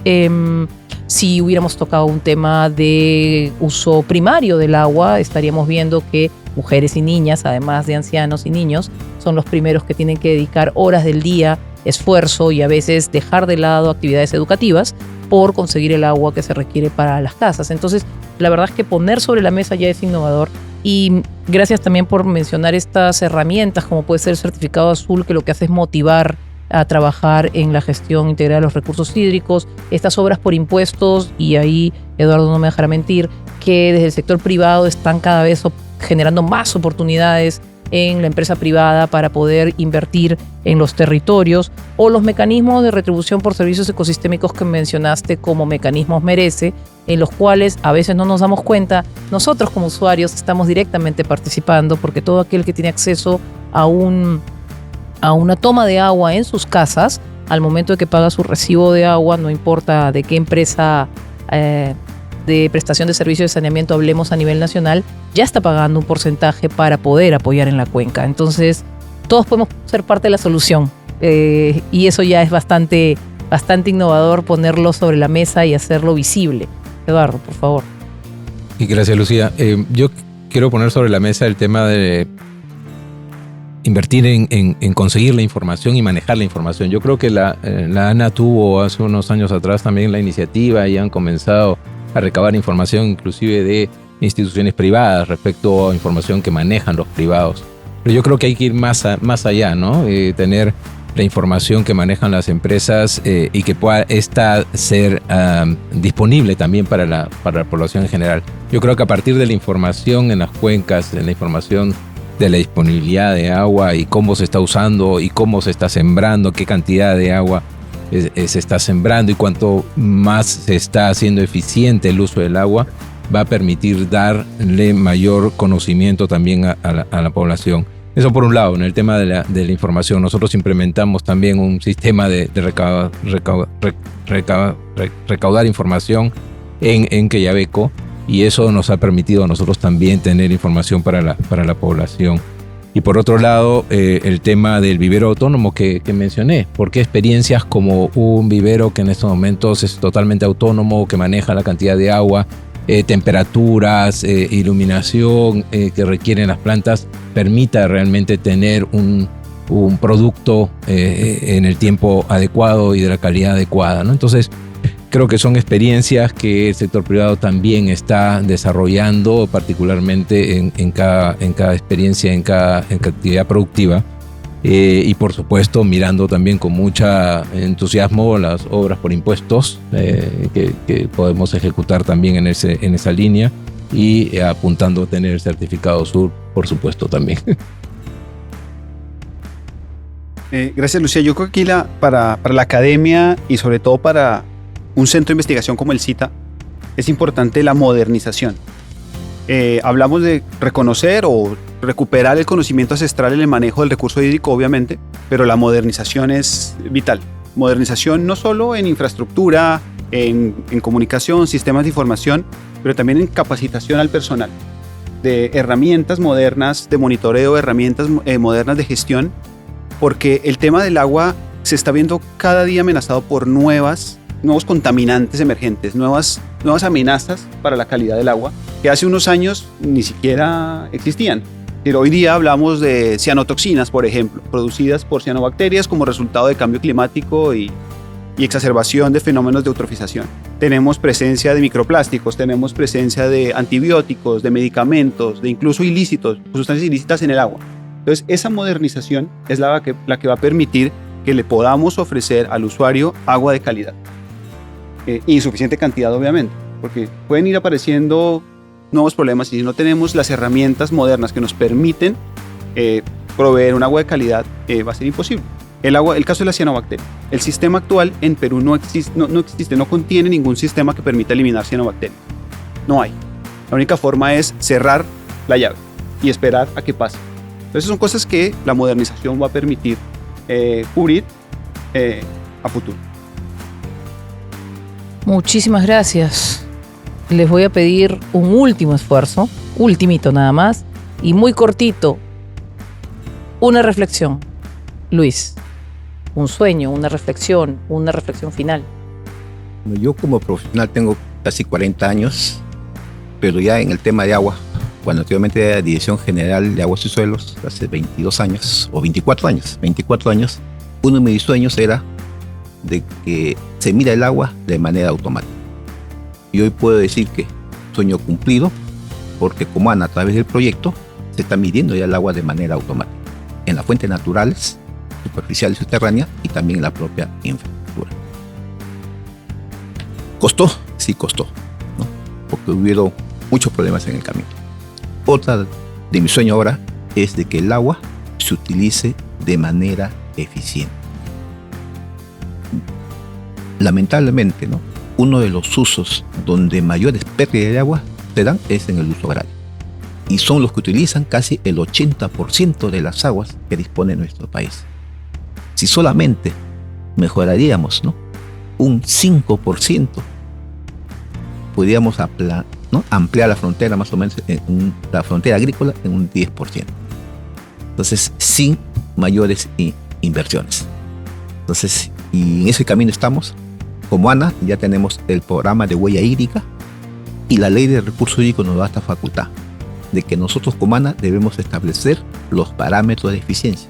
Speaker 1: si hubiéramos tocado un tema de uso primario del agua, estaríamos viendo que mujeres y niñas, además de ancianos y niños, son los primeros que tienen que dedicar horas del día, esfuerzo y a veces dejar de lado actividades educativas por conseguir el agua que se requiere para las casas. Entonces, la verdad es que poner sobre la mesa ya es innovador. Y gracias también por mencionar estas herramientas, como puede ser el certificado azul, que lo que hace es motivar a trabajar en la gestión integral de los recursos hídricos, estas obras por impuestos, y ahí Eduardo no me dejará mentir, que desde el sector privado están cada vez generando más oportunidades en la empresa privada para poder invertir en los territorios, o los mecanismos de retribución por servicios ecosistémicos que mencionaste como mecanismos Merece, en los cuales a veces no nos damos cuenta, nosotros como usuarios estamos directamente participando, porque todo aquel que tiene acceso a una toma de agua en sus casas, al momento de que paga su recibo de agua, no importa de qué empresa de prestación de servicios de saneamiento, hablemos a nivel nacional, ya está pagando un porcentaje para poder apoyar en la cuenca. Entonces, todos podemos ser parte de la solución. Y eso ya es bastante innovador, ponerlo sobre la mesa y hacerlo visible. Eduardo, por favor.
Speaker 4: Y gracias, Lucía. Yo quiero poner sobre la mesa el tema de invertir en conseguir la información y manejar la información. Yo creo que la ANA tuvo hace unos años atrás también la iniciativa y han comenzado a recabar información inclusive de instituciones privadas respecto a información que manejan los privados. Pero yo creo que hay que ir más allá, ¿no? Tener la información que manejan las empresas y que pueda esta ser disponible también para la población en general. Yo creo que a partir de la información en las cuencas, de la información de la disponibilidad de agua y cómo se está usando y cómo se está sembrando, qué cantidad de agua se está sembrando y cuánto más se está haciendo eficiente el uso del agua, va a permitir darle mayor conocimiento también a la población. Eso por un lado, en el tema de la información. Nosotros implementamos también un sistema de recaudar información en Quellaveco, y eso nos ha permitido a nosotros también tener información para la población. Y por otro lado, el tema del vivero autónomo que mencioné, porque experiencias como un vivero que en estos momentos es totalmente autónomo, que maneja la cantidad de agua, temperaturas, iluminación que requieren las plantas, permita realmente tener un producto en el tiempo adecuado y de la calidad adecuada, ¿no? Entonces, creo que son experiencias que el sector privado también está desarrollando, particularmente en cada experiencia, en cada actividad productiva. Y por supuesto mirando también con mucha entusiasmo las obras por impuestos que podemos ejecutar también en esa línea, y apuntando a tener el certificado sur, por supuesto, también.
Speaker 5: Gracias, Lucía. Yo creo que aquí para la academia y sobre todo para un centro de investigación como el CITA es importante la modernización. Hablamos de reconocer o recuperar el conocimiento ancestral en el manejo del recurso hídrico, obviamente, pero la modernización es vital. Modernización no solo en infraestructura, en comunicación, sistemas de información, pero también en capacitación al personal, de herramientas modernas de monitoreo, herramientas modernas de gestión, porque el tema del agua se está viendo cada día amenazado por nuevos contaminantes emergentes, nuevas amenazas para la calidad del agua, que hace unos años ni siquiera existían. Pero hoy día hablamos de cianotoxinas, por ejemplo, producidas por cianobacterias como resultado de cambio climático y exacerbación de fenómenos de eutrofización. Tenemos presencia de microplásticos, tenemos presencia de antibióticos, de medicamentos, de incluso ilícitos, sustancias ilícitas en el agua. Entonces, esa modernización es la que va a permitir que le podamos ofrecer al usuario agua de calidad. Y en suficiente cantidad, obviamente, porque pueden ir apareciendo nuevos problemas, y si no tenemos las herramientas modernas que nos permiten proveer un agua de calidad, va a ser imposible. El caso de la cianobacteria. El sistema actual en Perú no contiene ningún sistema que permita eliminar cianobacterias. No hay. La única forma es cerrar la llave y esperar a que pase. Entonces son cosas que la modernización va a permitir cubrir a futuro.
Speaker 1: Muchísimas gracias. Les voy a pedir un último esfuerzo, ultimito nada más, y muy cortito. Una reflexión. Luis, un sueño, una reflexión final.
Speaker 3: Yo como profesional tengo casi 40 años, pero ya en el tema de agua, cuando anteriormente era Dirección General de Aguas y Suelos, hace 22 años, o 24 años, uno de mis sueños era de que se mida el agua de manera automática. Y hoy puedo decir que sueño cumplido, porque como ANA, a través del proyecto, se está midiendo ya el agua de manera automática, en las fuentes naturales, superficiales y subterráneas, y también en la propia infraestructura. ¿Costó? Sí costó, ¿no? Porque hubieron muchos problemas en el camino. Otra de mis sueños ahora es de que el agua se utilice de manera eficiente. Lamentablemente, ¿no?, uno de los usos donde mayores pérdidas de agua se dan es en el uso agrario. Y son los que utilizan casi el 80% de las aguas que dispone nuestro país. Si solamente mejoraríamos, ¿no?, un 5%, podríamos ampliar la frontera más o menos, la frontera agrícola en un 10%. Entonces, sin mayores inversiones. Entonces, y en ese camino estamos. Como ANA ya tenemos el programa de huella hídrica y la ley de recursos hídricos nos da esta facultad de que nosotros como ANA debemos establecer los parámetros de eficiencia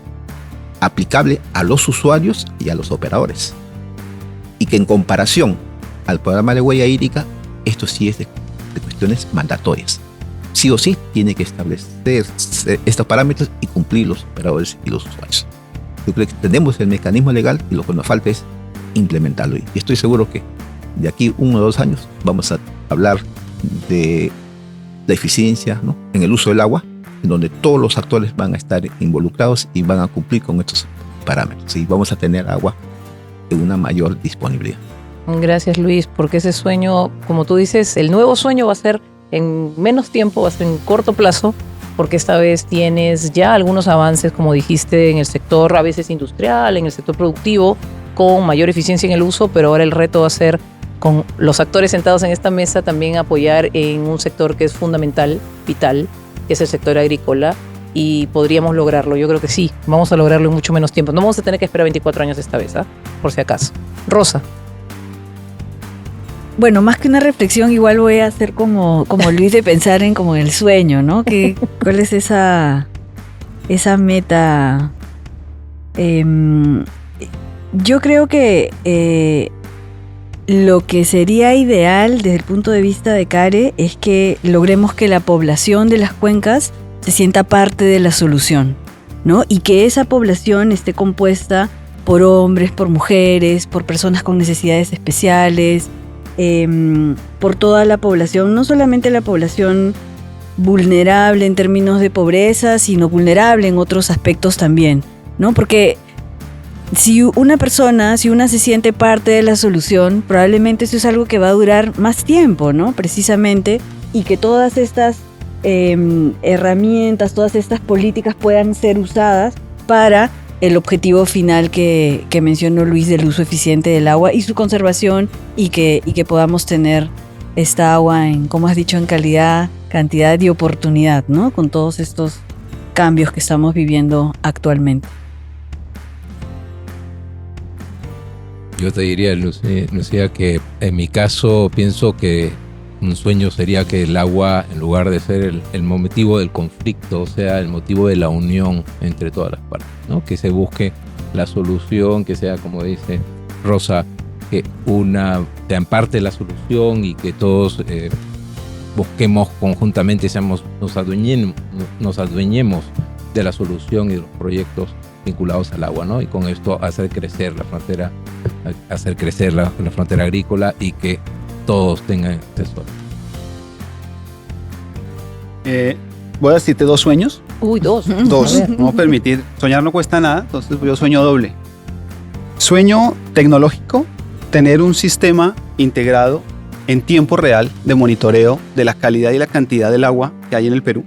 Speaker 3: aplicable a los usuarios y a los operadores. Y que en comparación al programa de huella hídrica, esto sí es de cuestiones mandatorias. Sí o sí tiene que establecer estos parámetros y cumplir los operadores y los usuarios. Yo creo que tenemos el mecanismo legal y lo que nos falta es implementarlo. Y estoy seguro que de aquí 1 o 2 años vamos a hablar de la eficiencia, ¿no?, en el uso del agua, en donde todos los actores van a estar involucrados y van a cumplir con estos parámetros. Y vamos a tener agua en una mayor disponibilidad.
Speaker 1: Gracias, Luis, porque ese sueño, como tú dices, el nuevo sueño va a ser en menos tiempo, va a ser en corto plazo, porque esta vez tienes ya algunos avances, como dijiste, en el sector a veces industrial, en el sector productivo, con mayor eficiencia en el uso, pero ahora el reto va a ser, con los actores sentados en esta mesa, también apoyar en un sector que es fundamental, vital, que es el sector agrícola, y podríamos lograrlo. Yo creo que sí, vamos a lograrlo en mucho menos tiempo. No vamos a tener que esperar 24 años esta vez, por si acaso. Rosa.
Speaker 2: Bueno, más que una reflexión, igual voy a hacer como Luis, de pensar en como el sueño, ¿no? ¿Cuál es esa meta? Yo creo que lo que sería ideal desde el punto de vista de CARE es que logremos que la población de las cuencas se sienta parte de la solución, ¿no? Y que esa población esté compuesta por hombres, por mujeres, por personas con necesidades especiales, por toda la población, no solamente la población vulnerable en términos de pobreza, sino vulnerable en otros aspectos también, ¿no? Porque si una se siente parte de la solución, probablemente eso es algo que va a durar más tiempo, ¿no? Precisamente, y que todas estas herramientas, todas estas políticas puedan ser usadas para el objetivo final que mencionó Luis, del uso eficiente del agua y su conservación, y que podamos tener esta agua en, como has dicho, en calidad, cantidad y oportunidad, ¿no? Con todos estos cambios que estamos viviendo actualmente.
Speaker 4: Yo te diría, Lucía, que en mi caso pienso que un sueño sería que el agua, en lugar de ser el motivo del conflicto, sea el motivo de la unión entre todas las partes, ¿no? Que se busque la solución, que sea, como dice Rosa, que sean parte de la solución y que todos busquemos conjuntamente, nos adueñemos de la solución y de los proyectos vinculados al agua, ¿no? Y con esto hacer crecer la frontera agrícola y que todos tengan acceso.
Speaker 5: Voy a decirte 2 sueños.
Speaker 1: Uy, 2.
Speaker 5: 2. Vamos a permitir. Soñar no cuesta nada, entonces yo sueño doble. Sueño tecnológico, tener un sistema integrado en tiempo real de monitoreo de la calidad y la cantidad del agua que hay en el Perú.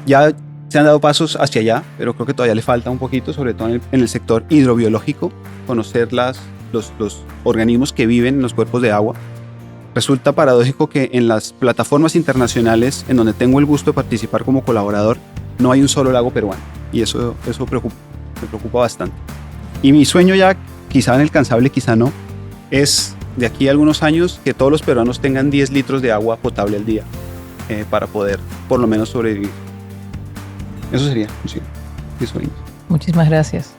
Speaker 5: Ya se han dado pasos hacia allá, pero creo que todavía le falta un poquito, sobre todo en el sector hidrobiológico, conocer los organismos que viven en los cuerpos de agua. Resulta paradójico que en las plataformas internacionales en donde tengo el gusto de participar como colaborador no hay un solo lago peruano, y eso me preocupa bastante. Y mi sueño, ya quizá inalcanzable, quizá no, es de aquí a algunos años que todos los peruanos tengan 10 litros de agua potable al día para poder por lo menos sobrevivir. Eso sería, sí, mis sueños.
Speaker 1: Muchísimas gracias.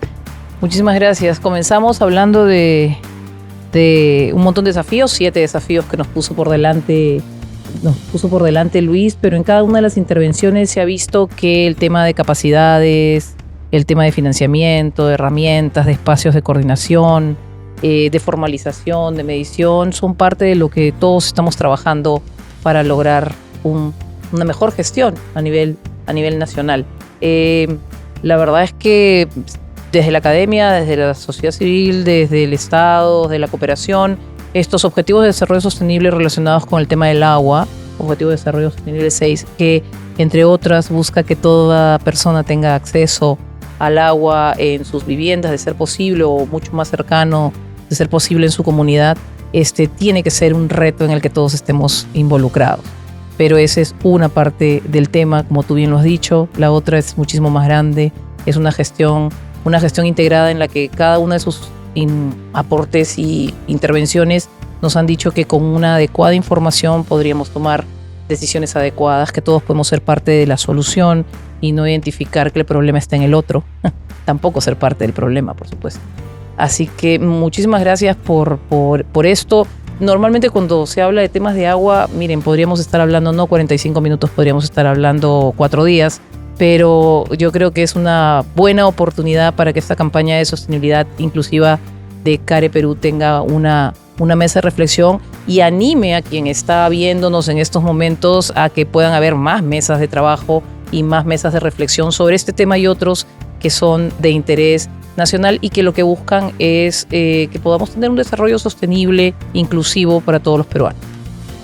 Speaker 1: Muchísimas gracias. Comenzamos hablando de un montón de desafíos, 7 desafíos que nos puso por delante Luis, pero en cada una de las intervenciones se ha visto que el tema de capacidades, el tema de financiamiento, de herramientas, de espacios de coordinación, de formalización, de medición, son parte de lo que todos estamos trabajando para lograr una mejor gestión a nivel nacional. La verdad es que desde la academia, desde la sociedad civil, desde el Estado, desde la cooperación, estos objetivos de desarrollo sostenible relacionados con el tema del agua, Objetivo de Desarrollo Sostenible 6, que entre otras busca que toda persona tenga acceso al agua en sus viviendas, de ser posible, o mucho más cercano, de ser posible en su comunidad, tiene que ser un reto en el que todos estemos involucrados. Pero esa es una parte del tema, como tú bien lo has dicho. La otra es muchísimo más grande. Es una gestión integrada en la que cada uno de sus aportes y intervenciones nos han dicho que con una adecuada información podríamos tomar decisiones adecuadas, que todos podemos ser parte de la solución y no identificar que el problema está en el otro. Tampoco ser parte del problema, por supuesto. Así que muchísimas gracias por esto. Normalmente cuando se habla de temas de agua, miren, podríamos estar hablando no 45 minutos, podríamos estar hablando 4 días, pero yo creo que es una buena oportunidad para que esta campaña de sostenibilidad inclusiva de CARE Perú tenga una mesa de reflexión y anime a quien está viéndonos en estos momentos a que puedan haber más mesas de trabajo y más mesas de reflexión sobre este tema y otros que son de interés nacional y que lo que buscan es que podamos tener un desarrollo sostenible, inclusivo para todos los peruanos.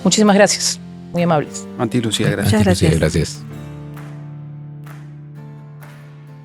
Speaker 1: Muchísimas gracias, muy amables.
Speaker 5: A ti, Lucía, gracias.
Speaker 2: Muchas gracias.
Speaker 4: Gracias.